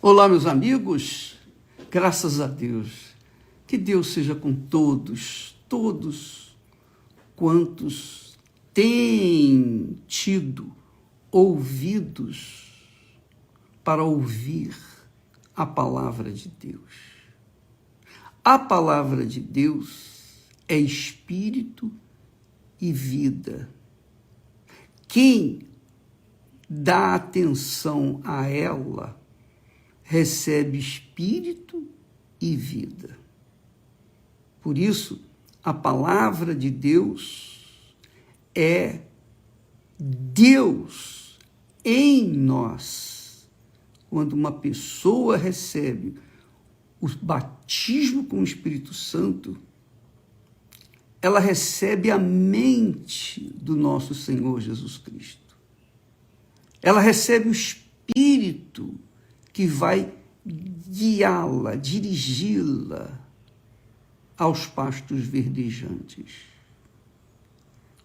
Olá, meus amigos, graças a Deus, que Deus seja com todos quantos têm tido ouvidos para ouvir a palavra de Deus. A palavra de Deus é espírito e vida. Quem dá atenção a ela recebe espírito e vida. Por isso, a palavra de Deus é Deus em nós. Quando uma pessoa recebe o batismo com o Espírito Santo, ela recebe a mente do nosso Senhor Jesus Cristo. Ela recebe o Espírito que vai guiá-la, dirigi-la aos pastos verdejantes.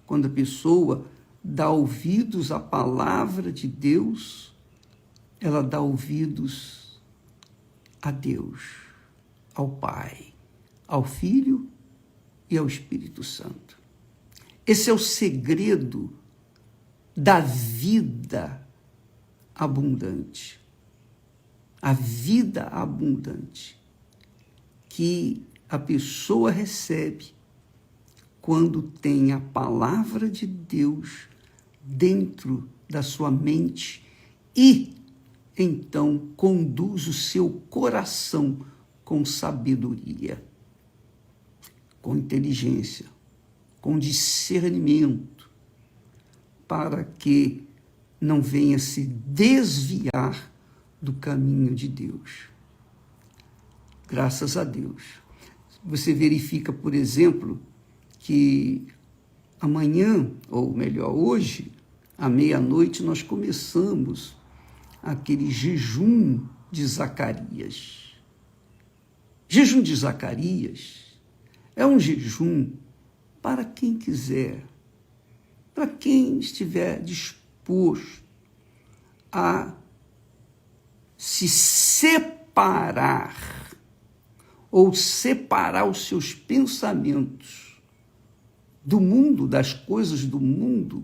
Quando a pessoa dá ouvidos à palavra de Deus, ela dá ouvidos a Deus, ao Pai, ao Filho e ao Espírito Santo. Esse é o segredo da vida abundante. A vida abundante que a pessoa recebe quando tem a palavra de Deus dentro da sua mente e, então, conduz o seu coração com sabedoria, com inteligência, com discernimento, para que não venha se desviar do caminho de Deus. Graças a Deus. Você verifica, por exemplo, que amanhã, ou melhor, hoje, à meia-noite, nós começamos aquele jejum de Zacarias. Jejum de Zacarias é um jejum para quem quiser, para quem estiver disposto a se separar ou separar os seus pensamentos do mundo, das coisas do mundo,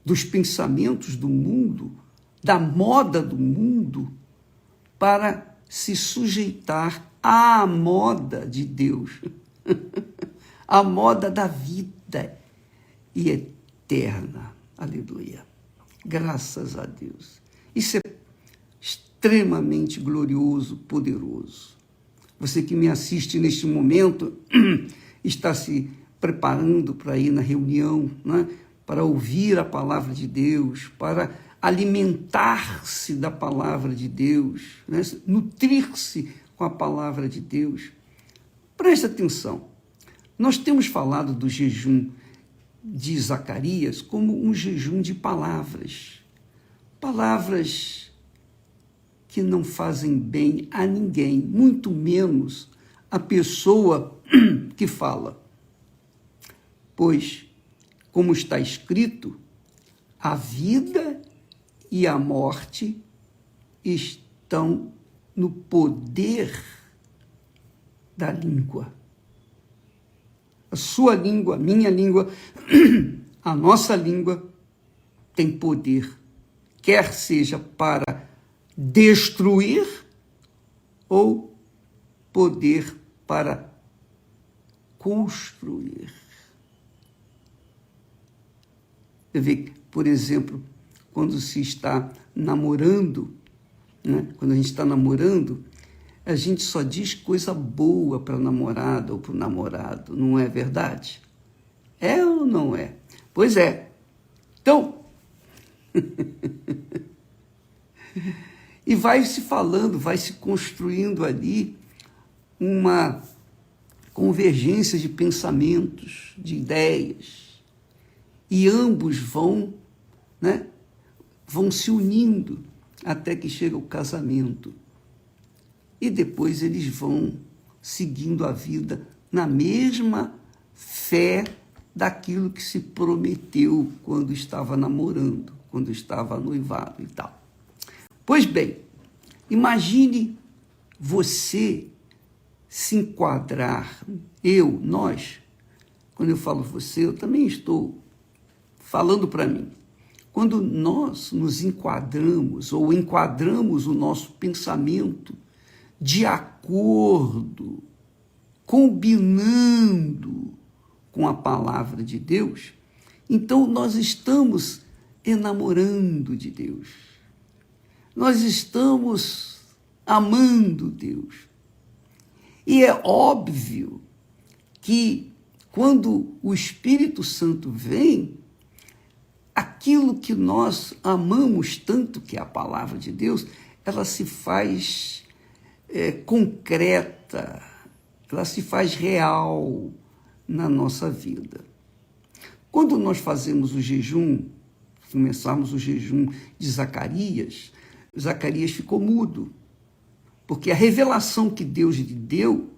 dos pensamentos do mundo, da moda do mundo, para se sujeitar à moda de Deus, à moda da vida e eterna. Aleluia. Graças a Deus. Isso é extremamente glorioso, poderoso. Você que me assiste neste momento está se preparando para ir na reunião, né? Para ouvir a palavra de Deus, para alimentar-se da palavra de Deus, né? Nutrir-se com a palavra de Deus. Preste atenção. Nós temos falado do jejum de Zacarias como um jejum de palavras. Palavras que não fazem bem a ninguém, muito menos a pessoa que fala. Pois, como está escrito, a vida e a morte estão no poder da língua. A sua língua, a minha língua, a nossa língua tem poder, quer seja para destruir ou poder para construir. Você vê, por exemplo, quando se está namorando, né? Quando a gente está namorando, a gente só diz coisa boa para a namorada ou para o namorado, não é verdade? É ou não é? Pois é. Então, e vai se falando, vai se construindo ali uma convergência de pensamentos, de ideias, e ambos vão, né, vão se unindo até que chega o casamento. E depois eles vão seguindo a vida na mesma fé daquilo que se prometeu quando estava namorando, quando estava noivado e tal. Pois bem, Imagine você se enquadrar, nós, quando eu falo você, eu também estou falando para mim. Quando nós nos enquadramos ou enquadramos o nosso pensamento de acordo, combinando com a palavra de Deus, então nós estamos enamorando de Deus. Nós estamos amando Deus. E é óbvio que quando o Espírito Santo vem, aquilo que nós amamos tanto, que é a palavra de Deus, ela se faz concreta, ela se faz real na nossa vida. Quando nós fazemos o jejum, começamos o jejum de Zacarias, Zacarias ficou mudo, porque a revelação que Deus lhe deu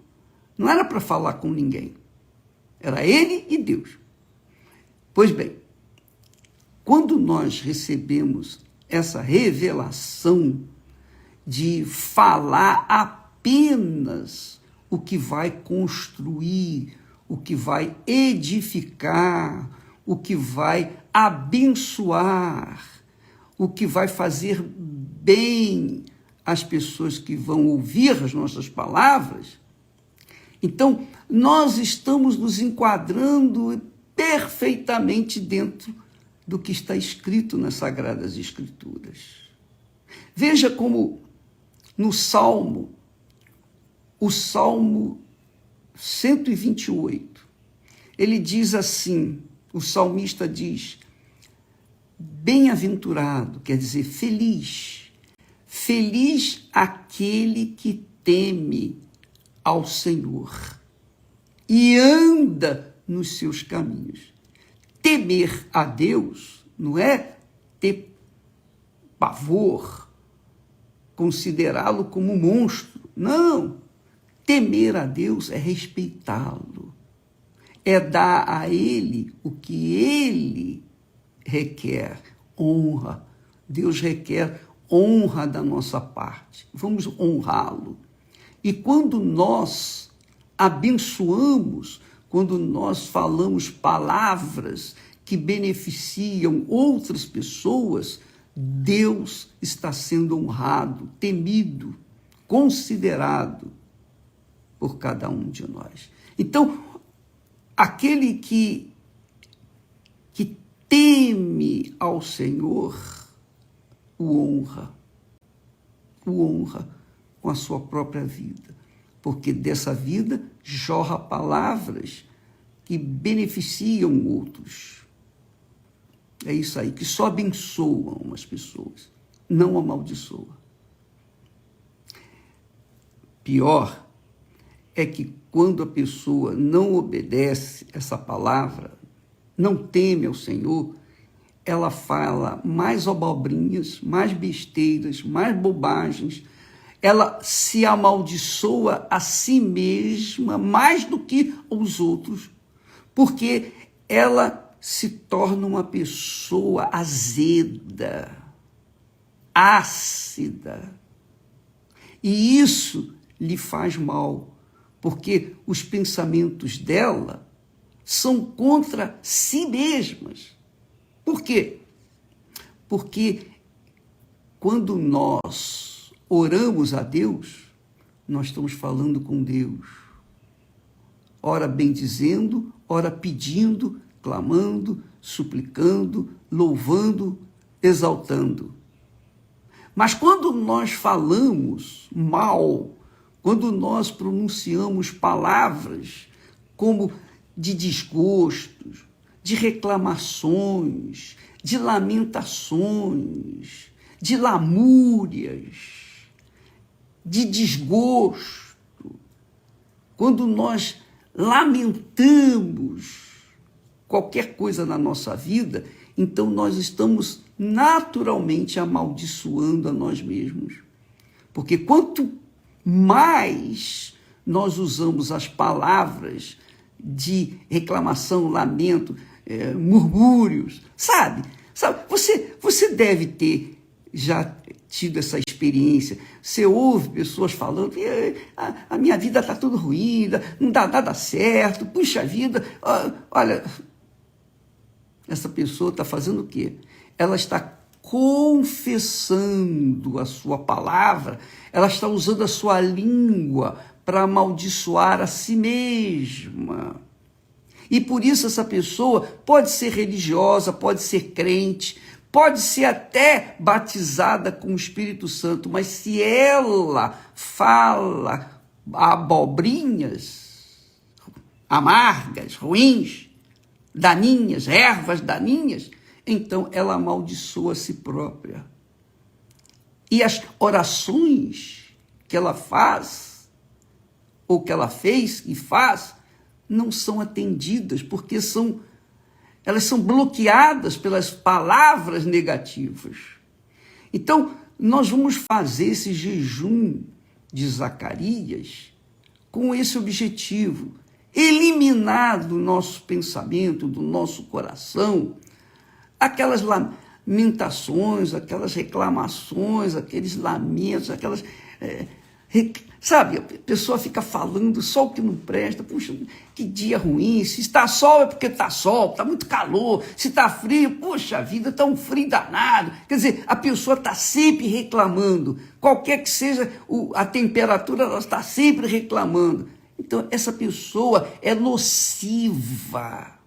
não era para falar com ninguém, era ele e Deus. Pois bem, quando nós recebemos essa revelação de falar apenas o que vai construir, o que vai edificar, o que vai abençoar, o que vai fazer bem às pessoas que vão ouvir as nossas palavras, então nós estamos nos enquadrando perfeitamente dentro do que está escrito nas Sagradas Escrituras. Veja como no Salmo, o Salmo 128, ele diz assim, o salmista diz, bem-aventurado, quer dizer, feliz, feliz aquele que teme ao Senhor e anda nos seus caminhos. Temer a Deus não é ter pavor, considerá-lo como um monstro. Não. Temer a Deus é respeitá-lo, é dar a Ele o que Ele requer, honra. Deus requer honra da nossa parte. Vamos honrá-lo. E quando nós abençoamos, quando nós falamos palavras que beneficiam outras pessoas, Deus está sendo honrado, temido, considerado por cada um de nós. Então, aquele que teme ao Senhor, o honra com a sua própria vida, porque dessa vida jorra palavras que beneficiam outros. É isso aí, que só abençoam as pessoas, não amaldiçoa. Pior é que quando a pessoa não obedece essa palavra, não teme ao Senhor, ela fala mais abobrinhas, mais besteiras, mais bobagens, ela se amaldiçoa a si mesma mais do que os outros, porque ela se torna uma pessoa azeda, ácida, e isso lhe faz mal, porque os pensamentos dela são contra si mesmas. Por quê? Porque quando nós oramos a Deus, nós estamos falando com Deus. Ora bendizendo, ora pedindo, clamando, suplicando, louvando, exaltando. Mas quando nós falamos mal, quando nós pronunciamos palavras como de desgostos, de reclamações, de lamentações, de lamúrias, de desgosto, quando nós lamentamos qualquer coisa na nossa vida, então nós estamos naturalmente amaldiçoando a nós mesmos. Porque quanto mais nós usamos as palavras de reclamação, lamento, murmúrios, sabe? Você deve ter já tido essa experiência. Você ouve pessoas falando, a minha vida está tudo ruída, não dá nada certo, puxa vida, olha, essa pessoa está fazendo o quê? Ela está confessando a sua palavra, ela está usando a sua língua para amaldiçoar a si mesma. E por isso essa pessoa pode ser religiosa, pode ser crente, pode ser até batizada com o Espírito Santo, mas se ela fala abobrinhas, amargas, ruins, daninhas, ervas daninhas, então ela amaldiçoa a si própria. E as orações que ela faz, ou que ela fez e faz, não são atendidas, porque elas são bloqueadas pelas palavras negativas. Então, nós vamos fazer esse jejum de Zacarias com esse objetivo, eliminar do nosso pensamento, do nosso coração, aquelas lamentações, aquelas reclamações, aqueles lamentos, aquelas... Sabe, a pessoa fica falando só o que não presta, puxa, que dia ruim, se está sol é porque está sol, está muito calor, se está frio, puxa vida, está um frio danado. Quer dizer, a pessoa está sempre reclamando, qualquer que seja a temperatura, ela está sempre reclamando. Então, essa pessoa é nociva,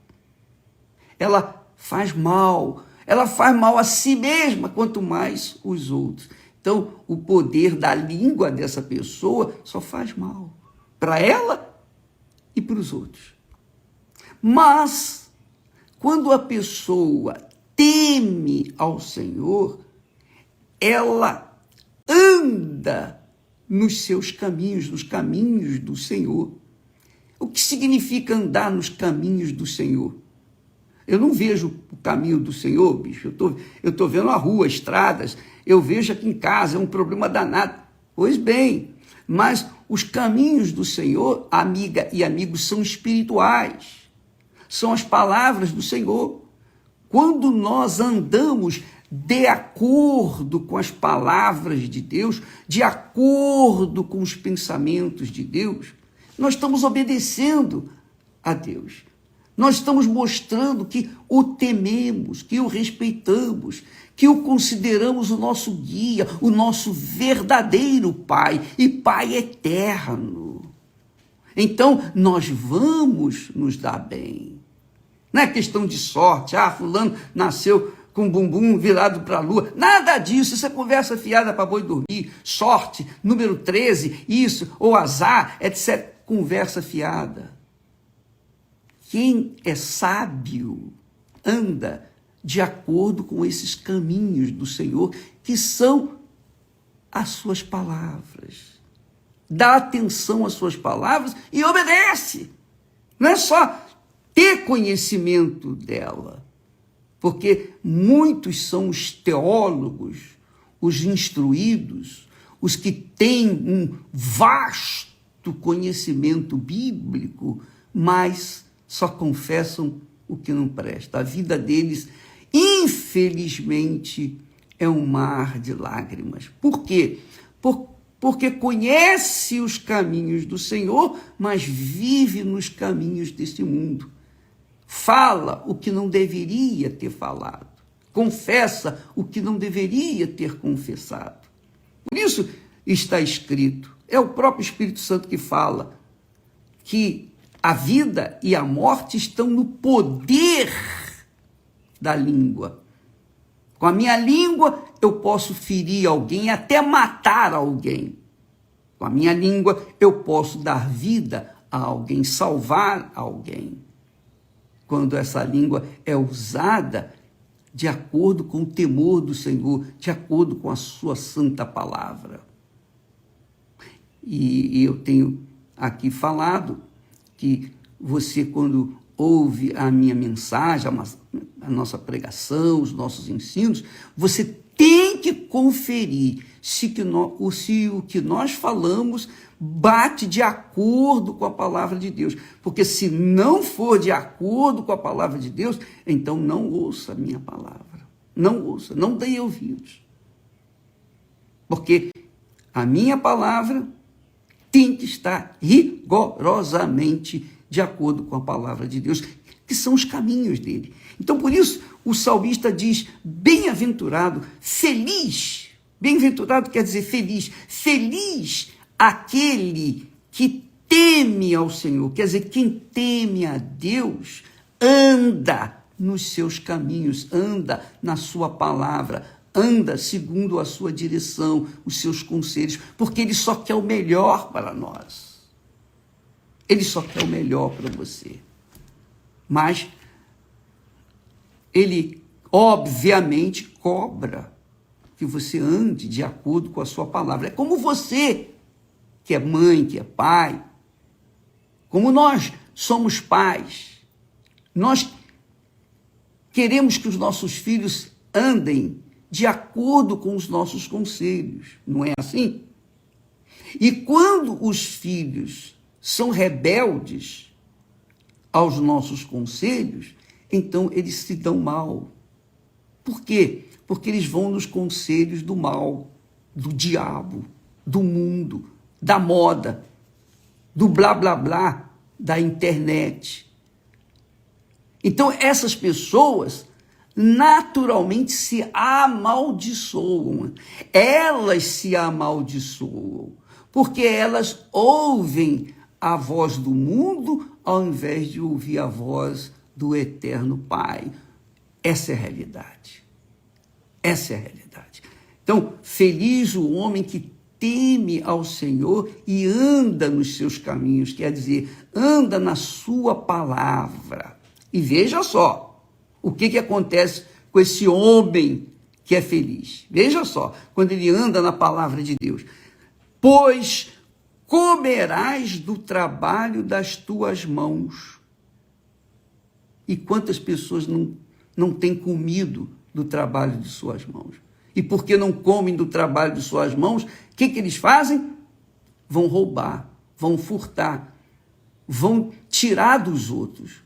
ela faz mal a si mesma, quanto mais os outros. Então, o poder da língua dessa pessoa só faz mal para ela e para os outros. Mas, quando a pessoa teme ao Senhor, ela anda nos seus caminhos, nos caminhos do Senhor. O que significa andar nos caminhos do Senhor? Eu não vejo o caminho do Senhor, bicho. Eu tô vendo a rua, estradas. Eu vejo aqui em casa, é um problema danado. Pois bem, mas os caminhos do Senhor, amiga e amigo, são espirituais. São as palavras do Senhor. Quando nós andamos de acordo com as palavras de Deus, de acordo com os pensamentos de Deus, nós estamos obedecendo a Deus. Nós estamos mostrando que o tememos, que o respeitamos, que o consideramos o nosso guia, o nosso verdadeiro Pai, e Pai eterno. Então, nós vamos nos dar bem. Não é questão de sorte, fulano nasceu com o bumbum virado para a lua. Nada disso, isso é conversa fiada para boi dormir. Sorte, número 13, isso, ou azar, etc. Conversa fiada. Quem é sábio anda de acordo com esses caminhos do Senhor, que são as suas palavras. Dá atenção às suas palavras e obedece. Não é só ter conhecimento dela, porque muitos são os teólogos, os instruídos, os que têm um vasto conhecimento bíblico, mas só confessam o que não presta. A vida deles, infelizmente, é um mar de lágrimas. Por quê? Porque conhece os caminhos do Senhor, mas vive nos caminhos deste mundo. Fala o que não deveria ter falado. Confessa o que não deveria ter confessado. Por isso está escrito, é o próprio Espírito Santo que fala, que a vida e a morte estão no poder da língua. Com a minha língua, eu posso ferir alguém, até matar alguém. Com a minha língua, eu posso dar vida a alguém, salvar alguém. Quando essa língua é usada de acordo com o temor do Senhor, de acordo com a sua santa palavra. E eu tenho aqui falado que você, quando ouve a minha mensagem, a nossa pregação, os nossos ensinos, você tem que conferir se o que nós falamos bate de acordo com a palavra de Deus. Porque se não for de acordo com a palavra de Deus, então não ouça a minha palavra. Não ouça, não dê ouvidos. Porque a minha palavra tem que estar rigorosamente de acordo com a palavra de Deus, que são os caminhos dele. Então, por isso, o salmista diz, bem-aventurado, feliz. Bem-aventurado quer dizer feliz. Feliz aquele que teme ao Senhor. Quer dizer, quem teme a Deus anda nos seus caminhos, anda na sua palavra, anda segundo a sua direção, os seus conselhos, porque ele só quer o melhor para nós. Ele só quer o melhor para você. Mas ele, obviamente, cobra que você ande de acordo com a sua palavra. É como você, que é mãe, que é pai, como nós somos pais, nós queremos que os nossos filhos andem de acordo com os nossos conselhos, não é assim? E quando os filhos são rebeldes aos nossos conselhos, então eles se dão mal. Por quê? Porque eles vão nos conselhos do mal, do diabo, do mundo, da moda, do blá blá blá, da internet. Então essas pessoas naturalmente se amaldiçoam. Elas se amaldiçoam, porque elas ouvem a voz do mundo ao invés de ouvir a voz do Eterno Pai. Essa é a realidade. Essa é a realidade. Então, feliz o homem que teme ao Senhor e anda nos seus caminhos, quer dizer, anda na sua palavra. E veja só, o que acontece com esse homem que é feliz. Veja só, quando ele anda na palavra de Deus. Pois comerás do trabalho das tuas mãos. E quantas pessoas não têm comido do trabalho de suas mãos? E porque não comem do trabalho de suas mãos, o que eles fazem? Vão roubar, vão furtar, vão tirar dos outros.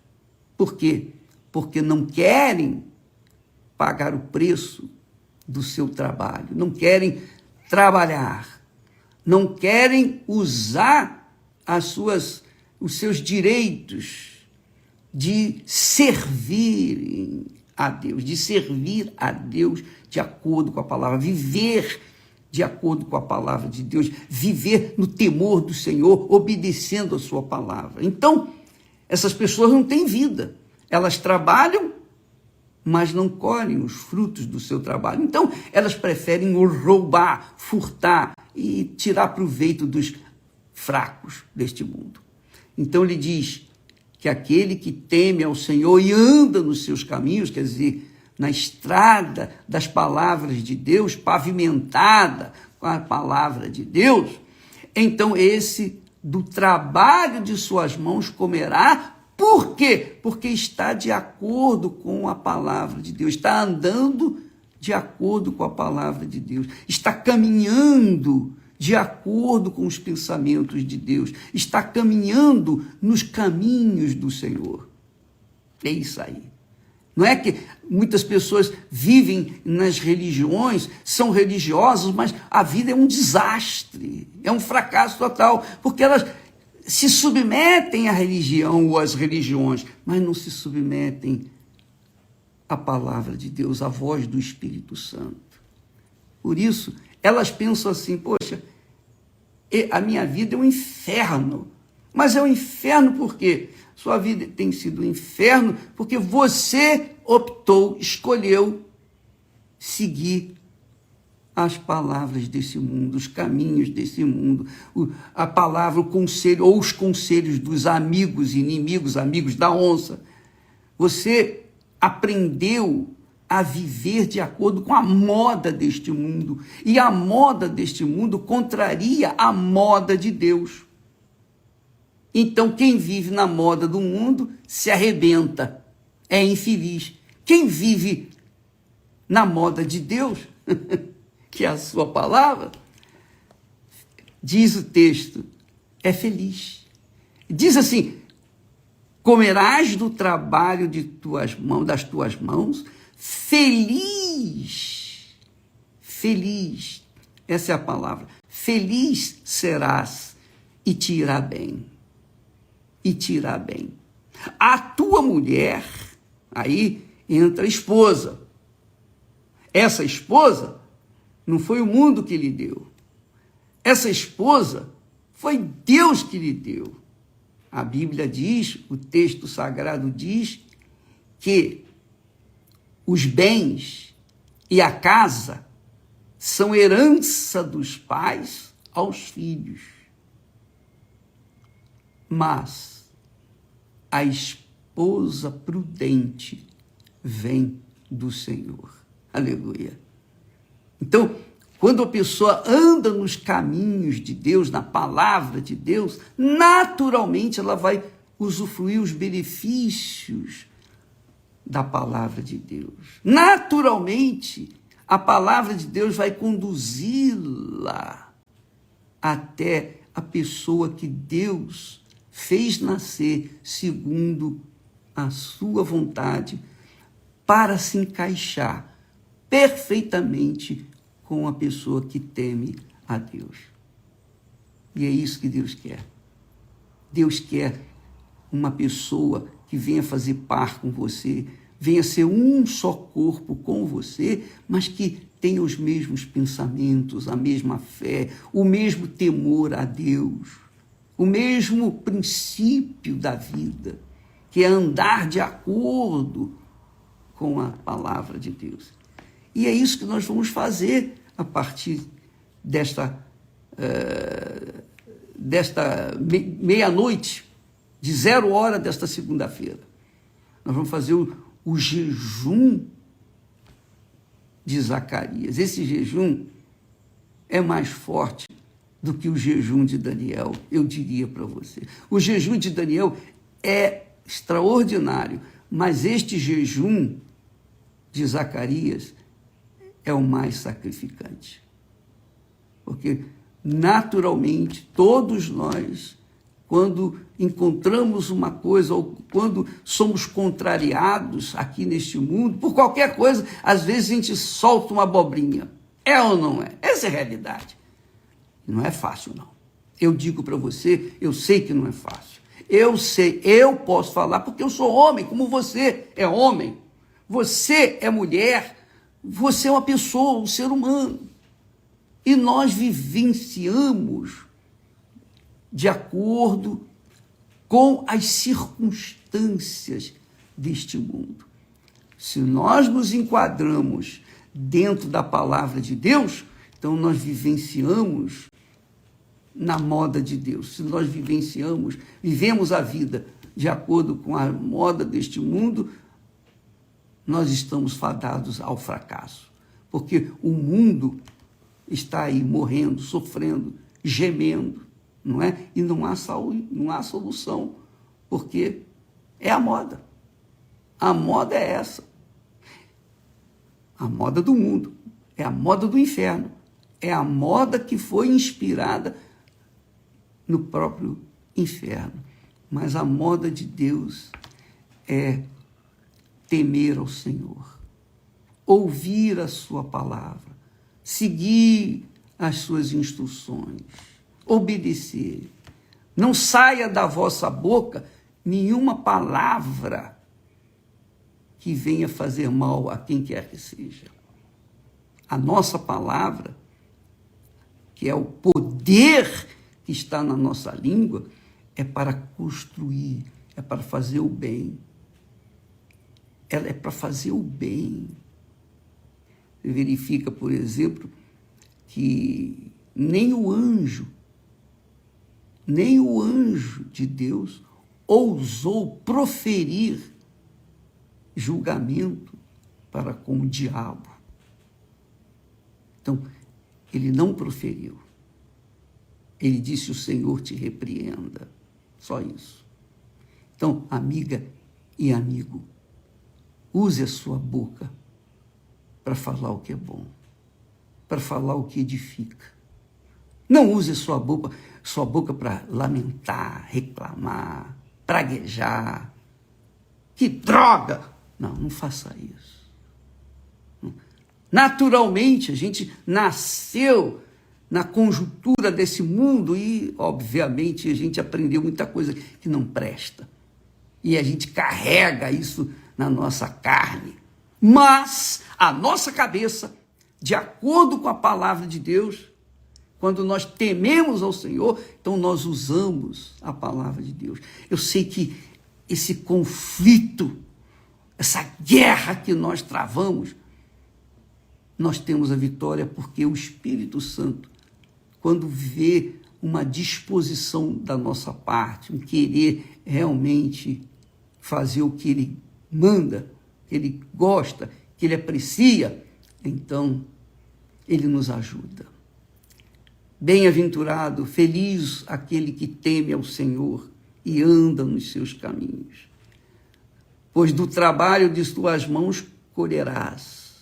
Por quê? Porque não querem pagar o preço do seu trabalho, não querem trabalhar, não querem usar os seus direitos de servir a Deus, de acordo com a palavra, viver de acordo com a palavra de Deus, viver no temor do Senhor, obedecendo a sua palavra. Então, essas pessoas não têm vida, elas trabalham, mas não colhem os frutos do seu trabalho. Então, elas preferem roubar, furtar e tirar proveito dos fracos deste mundo. Então, ele diz que aquele que teme ao Senhor e anda nos seus caminhos, quer dizer, na estrada das palavras de Deus, pavimentada com a palavra de Deus, então esse do trabalho de suas mãos comerá. Por quê? Porque está de acordo com a palavra de Deus, está andando de acordo com a palavra de Deus, está caminhando de acordo com os pensamentos de Deus, está caminhando nos caminhos do Senhor. É isso aí. Não é que muitas pessoas vivem nas religiões, são religiosas, mas a vida é um desastre, é um fracasso total, porque elas se submetem à religião ou às religiões, mas não se submetem à palavra de Deus, à voz do Espírito Santo. Por isso, elas pensam assim, poxa, a minha vida é um inferno. Mas é um inferno por quê? Sua vida tem sido um inferno porque você optou, escolheu seguir as palavras desse mundo, os caminhos desse mundo, a palavra, o conselho, ou os conselhos dos amigos, inimigos, amigos da onça. Você aprendeu a viver de acordo com a moda deste mundo, e a moda deste mundo contraria a moda de Deus. Então, quem vive na moda do mundo se arrebenta, é infeliz. Quem vive na moda de Deus, que é a sua palavra, diz o texto, é feliz. Diz assim, comerás do trabalho de das tuas mãos, feliz, Essa é a palavra. Feliz serás e te irá bem. E te irá bem. A tua mulher, aí entra a esposa. Essa esposa não foi o mundo que lhe deu. Essa esposa foi Deus que lhe deu. A Bíblia diz, o texto sagrado diz, que os bens e a casa são herança dos pais aos filhos. Mas a esposa prudente vem do Senhor. Aleluia. Então, quando a pessoa anda nos caminhos de Deus, na palavra de Deus, naturalmente ela vai usufruir os benefícios da palavra de Deus. Naturalmente, a palavra de Deus vai conduzi-la até a pessoa que Deus fez nascer segundo a sua vontade para se encaixar perfeitamente com a pessoa que teme a Deus. E é isso que Deus quer. Deus quer uma pessoa que venha fazer par com você, venha ser um só corpo com você, mas que tenha os mesmos pensamentos, a mesma fé, o mesmo temor a Deus, o mesmo princípio da vida, que é andar de acordo com a palavra de Deus. E é isso que nós vamos fazer a partir desta meia-noite, de 0 hora desta segunda-feira. Nós vamos fazer o jejum de Zacarias. Esse jejum é mais forte do que o jejum de Daniel, eu diria para você. O jejum de Daniel é extraordinário, mas este jejum de Zacarias é o mais sacrificante. Porque, naturalmente, todos nós, quando encontramos uma coisa ou quando somos contrariados aqui neste mundo, por qualquer coisa, às vezes a gente solta uma abobrinha. É ou não é? Essa é a realidade. Não é fácil, não. Eu digo para você, eu sei que não é fácil. Eu sei, eu posso falar porque eu sou homem, como você é homem. Você é mulher, você é uma pessoa, um ser humano. E nós vivenciamos de acordo com as circunstâncias deste mundo. Se nós nos enquadramos dentro da palavra de Deus, então nós vivenciamos na moda de Deus. Se nós vivemos a vida de acordo com a moda deste mundo, nós estamos fadados ao fracasso. Porque o mundo está aí morrendo, sofrendo, gemendo, não é? E não há saúde, não há solução, porque é a moda. A moda é essa. A moda do mundo, é a moda do inferno, é a moda que foi inspirada no próprio inferno. Mas a moda de Deus é temer ao Senhor, ouvir a sua palavra, seguir as suas instruções, obedecer. Não saia da vossa boca nenhuma palavra que venha fazer mal a quem quer que seja. A nossa palavra, que é o poder que está na nossa língua, é para construir, é para fazer o bem. Ela é para fazer o bem. Você verifica, por exemplo, que nem o anjo de Deus ousou proferir julgamento para com o diabo. Então, ele não proferiu. Ele disse: o Senhor te repreenda. Só isso. Então, amiga e amigo, use a sua boca para falar o que é bom, para falar o que edifica. Não use a sua boca para lamentar, reclamar, praguejar. Que droga! Não faça isso. Naturalmente, a gente nasceu na conjuntura desse mundo e, obviamente, a gente aprendeu muita coisa que não presta. E a gente carrega isso na nossa carne. Mas a nossa cabeça, de acordo com a palavra de Deus, quando nós tememos ao Senhor, então nós usamos a palavra de Deus. Eu sei que esse conflito, essa guerra que nós travamos, nós temos a vitória porque o Espírito Santo, quando vê uma disposição da nossa parte, um querer realmente fazer o que Ele manda, que Ele gosta, que Ele aprecia, então Ele nos ajuda. Bem-aventurado, feliz aquele que teme ao Senhor e anda nos seus caminhos. Pois do trabalho de tuas mãos comerás,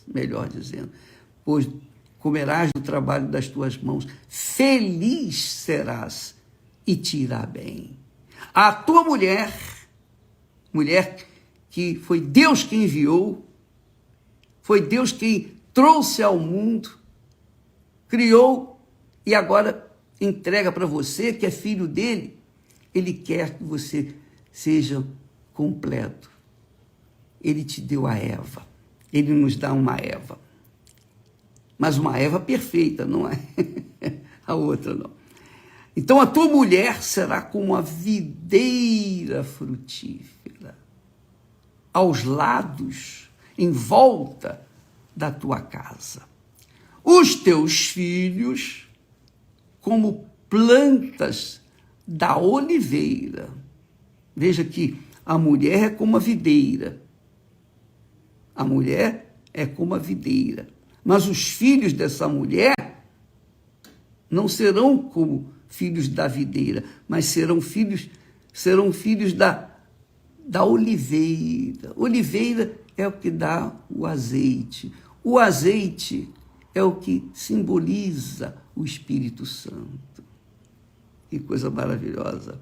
melhor dizendo, pois comerás do trabalho das tuas mãos, feliz serás e te irá bem. A tua mulher que foi Deus que enviou, foi Deus quem trouxe ao mundo, criou e agora entrega para você, que é filho dele. Ele quer que você seja completo. Ele te deu a Eva. Ele nos dá uma Eva. Mas uma Eva perfeita, não é a outra, não. Então a tua mulher será como a videira frutífera, aos lados, em volta da tua casa. Os teus filhos como plantas da oliveira. Veja que a mulher é como a videira. A mulher é como a videira. Mas os filhos dessa mulher não serão como filhos da videira, mas serão filhos da oliveira. Oliveira é o que dá o azeite. O azeite é o que simboliza o Espírito Santo. Que coisa maravilhosa.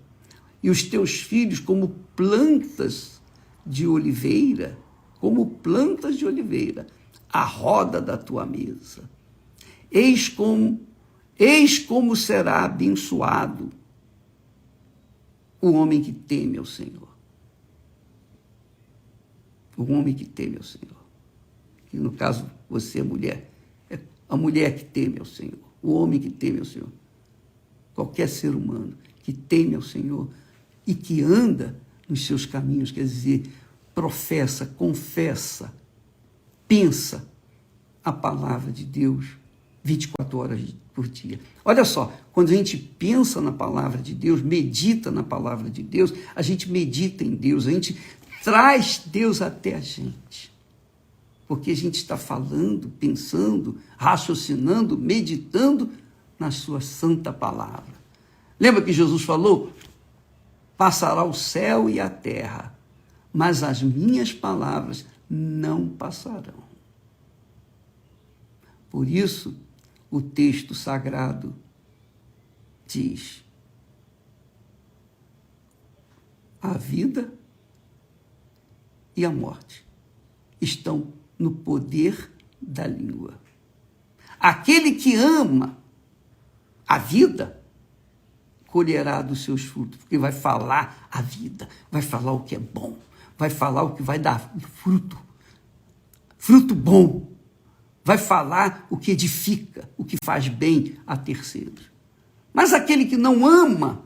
E os teus filhos como plantas de oliveira, à roda da tua mesa. Eis como será abençoado o homem que teme ao Senhor. O homem que teme ao Senhor. Que no caso, você é mulher. É a mulher que teme ao Senhor. O homem que teme ao Senhor. Qualquer ser humano que teme ao Senhor e que anda nos seus caminhos, quer dizer, professa, confessa, pensa a palavra de Deus 24 horas por dia. Olha só, quando a gente pensa na palavra de Deus, medita na palavra de Deus, a gente medita em Deus, a gente traz Deus até a gente. Porque a gente está falando, pensando, raciocinando, meditando na sua santa palavra. Lembra que Jesus falou? Passará o céu e a terra, mas as minhas palavras não passarão. Por isso, o texto sagrado diz: a vida e a morte estão no poder da língua. Aquele que ama a vida colherá dos seus frutos, porque vai falar a vida, vai falar o que é bom, vai falar o que vai dar fruto bom, vai falar o que edifica, o que faz bem a terceiros. Mas aquele que não ama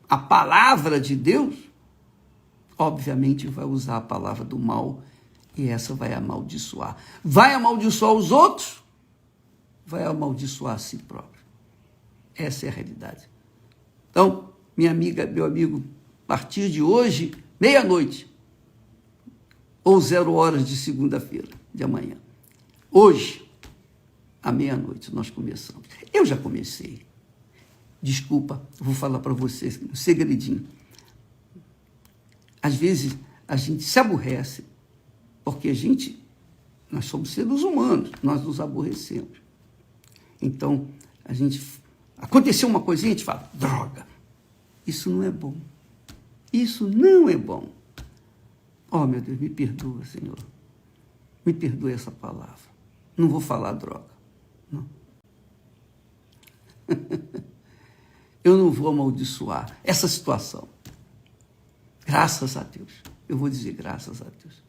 a palavra de Deus, obviamente vai usar a palavra do mal e essa vai amaldiçoar. Vai amaldiçoar os outros, vai amaldiçoar a si próprio. Essa é a realidade. Então, minha amiga, meu amigo, a partir de hoje, meia-noite, ou 0 horas de segunda-feira, de amanhã. Hoje, à meia-noite, nós começamos. Eu já comecei. Desculpa, vou falar para vocês um segredinho. Às vezes, a gente se aborrece, porque nós somos seres humanos, nós nos aborrecemos. Então, aconteceu uma coisinha, a gente fala, droga, isso não é bom. Isso não é bom. Meu Deus, me perdoa, Senhor. Me perdoe essa palavra. Não vou falar droga. Não. Eu não vou amaldiçoar essa situação. Graças a Deus. Eu vou dizer graças a Deus.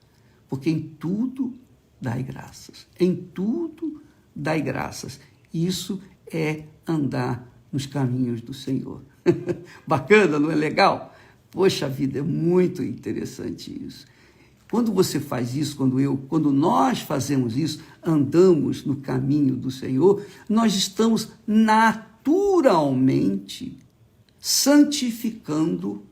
Porque em tudo dai graças. Em tudo dai graças. Isso é andar nos caminhos do Senhor. Bacana, não é legal? Poxa vida, é muito interessante isso. Quando você faz isso, quando nós fazemos isso, andamos no caminho do Senhor, nós estamos naturalmente santificando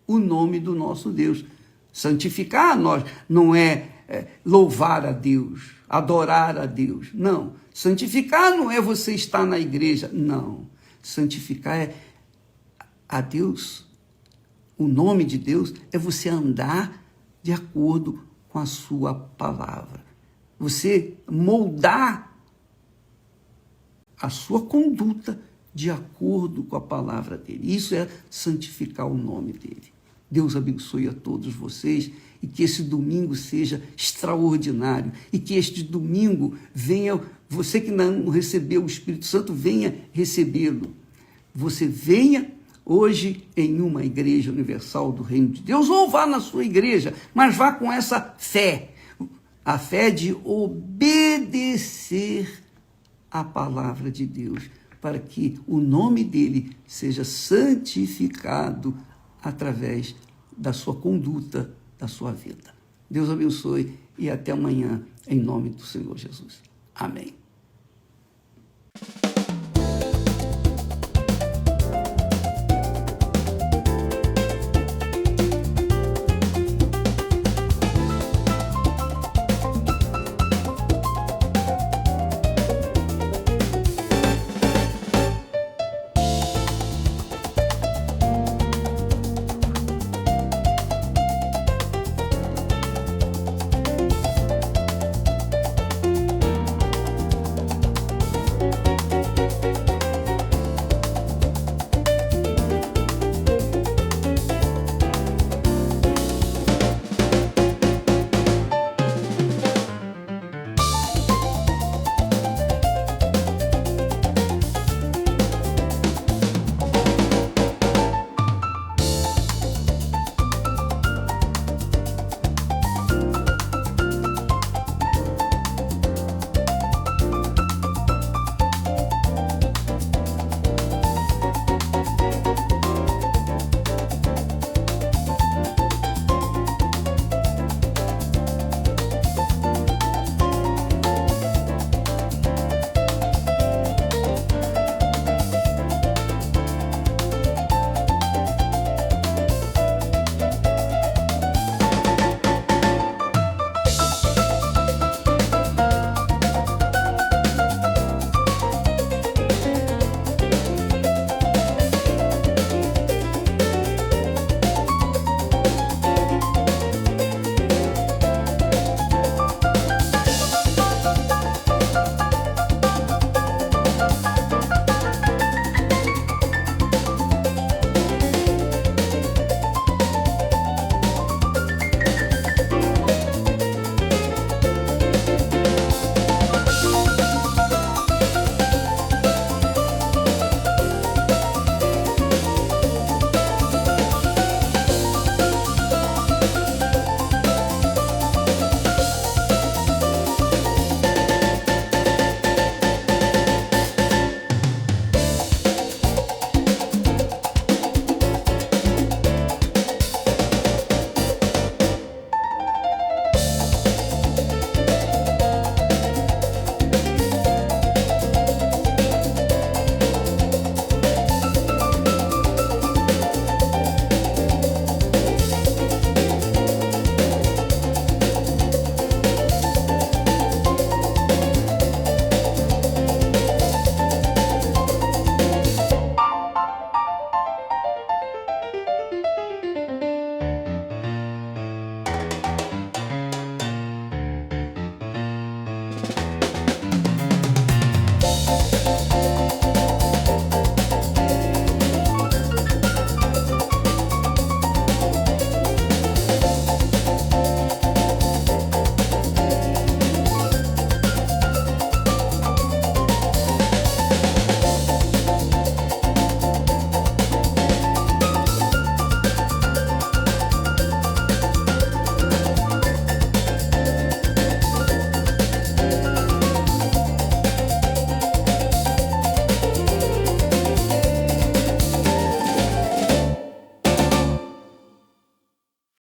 o nome do nosso Deus. Santificar nós não é louvar a Deus, adorar a Deus. Não. Santificar não é você estar na igreja. Não. Santificar é a Deus. O nome de Deus é você andar de acordo com a sua palavra. Você moldar a sua conduta de acordo com a palavra dele. Isso é santificar o nome dele. Deus abençoe a todos vocês e que esse domingo seja extraordinário e que este domingo venha, você que não recebeu o Espírito Santo, venha recebê-lo. Você venha hoje em uma igreja universal do Reino de Deus, ou vá na sua igreja, mas vá com essa fé, a fé de obedecer a palavra de Deus, para que o nome dele seja santificado através da sua conduta, da sua vida. Deus abençoe e até amanhã, em nome do Senhor Jesus. Amém.